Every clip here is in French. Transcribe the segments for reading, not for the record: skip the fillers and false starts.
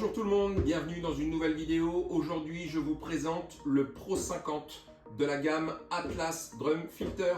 Bonjour tout le monde, bienvenue dans une nouvelle vidéo. Aujourd'hui, je vous présente le Pro 50 de la gamme Atlas Drum Filter.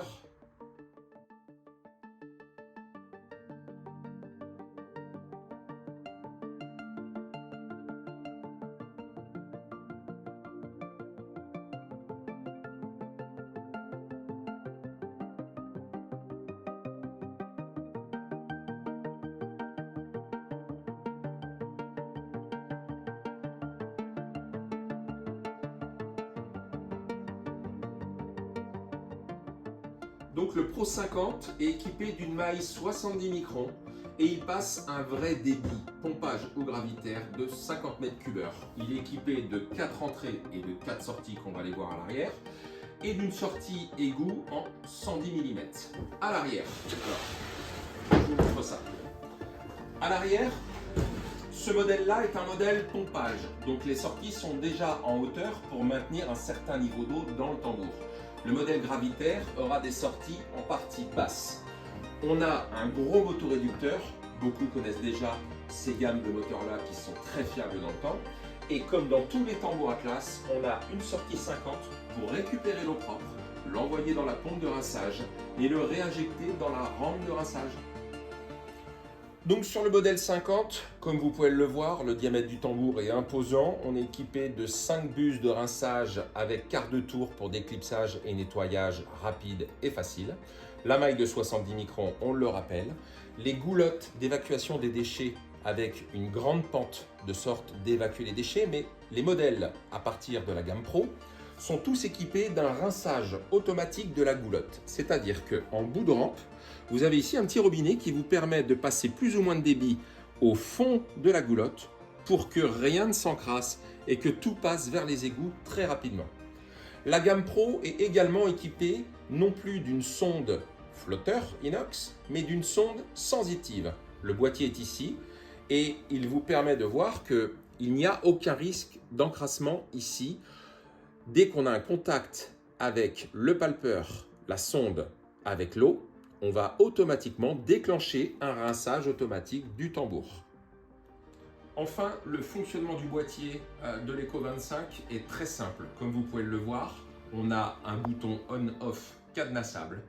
Donc le Pro 50 est équipé d'une maille 70 microns et il passe un vrai débit pompage ou gravitaire de 50 m3. Il est équipé de 4 entrées et de 4 sorties qu'on va les voir à l'arrière et d'une sortie égout en 110 mm. À l'arrière, alors, je vous montre ça. À l'arrière, ce modèle-là est un modèle pompage, donc les sorties sont déjà en hauteur pour maintenir un certain niveau d'eau dans le tambour. Le modèle gravitaire aura des sorties en partie basse. On a un gros motoréducteur, beaucoup connaissent déjà ces gammes de moteurs-là qui sont très fiables dans le temps. Et comme dans tous les tambours Atlas, on a une sortie 50 pour récupérer l'eau propre, l'envoyer dans la pompe de rinçage et le réinjecter dans la rampe de rinçage. Donc sur le modèle 50, comme vous pouvez le voir, le diamètre du tambour est imposant. On est équipé de 5 buses de rinçage avec quart de tour pour déclipsage et nettoyage rapide et facile. La maille de 70 microns, on le rappelle. Les goulottes d'évacuation des déchets avec une grande pente de sorte d'évacuer les déchets, mais les modèles à partir de la gamme Pro sont tous équipés d'un rinçage automatique de la goulotte. C'est-à-dire qu'en bout de rampe, vous avez ici un petit robinet qui vous permet de passer plus ou moins de débit au fond de la goulotte pour que rien ne s'encrasse et que tout passe vers les égouts très rapidement. La gamme Pro est également équipée non plus d'une sonde flotteur inox, mais d'une sonde sensitive. Le boîtier est ici et il vous permet de voir qu'il n'y a aucun risque d'encrassement ici. Dès qu'on a un contact avec le palpeur, la sonde avec l'eau, on va automatiquement déclencher un rinçage automatique du tambour. Enfin, le fonctionnement du boîtier de l'Eco 25 est très simple. Comme vous pouvez le voir, on a un bouton on-off cadenassable.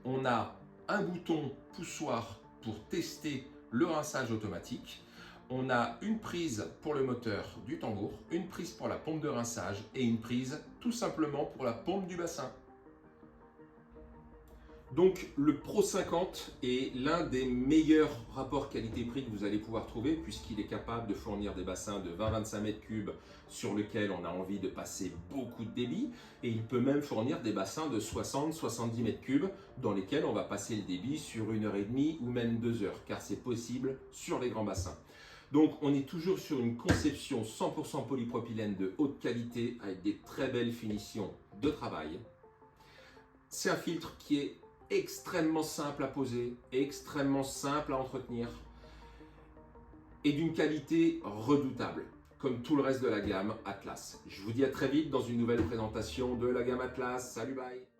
On a un bouton poussoir pour tester le rinçage automatique. On a une prise pour le moteur du tambour, une prise pour la pompe de rinçage et une prise tout simplement pour la pompe du bassin. Donc le Pro 50 est l'un des meilleurs rapports qualité-prix que vous allez pouvoir trouver puisqu'il est capable de fournir des bassins de 20-25 m3 sur lesquels on a envie de passer beaucoup de débit et il peut même fournir des bassins de 60-70 m3 dans lesquels on va passer le débit sur 1h30 ou même 2 heures car c'est possible sur les grands bassins. Donc on est toujours sur une conception 100% polypropylène de haute qualité avec des très belles finitions de travail. C'est un filtre qui est extrêmement simple à poser, extrêmement simple à entretenir et d'une qualité redoutable, comme tout le reste de la gamme Atlas. Je vous dis à très vite dans une nouvelle présentation de la gamme Atlas. Salut, bye!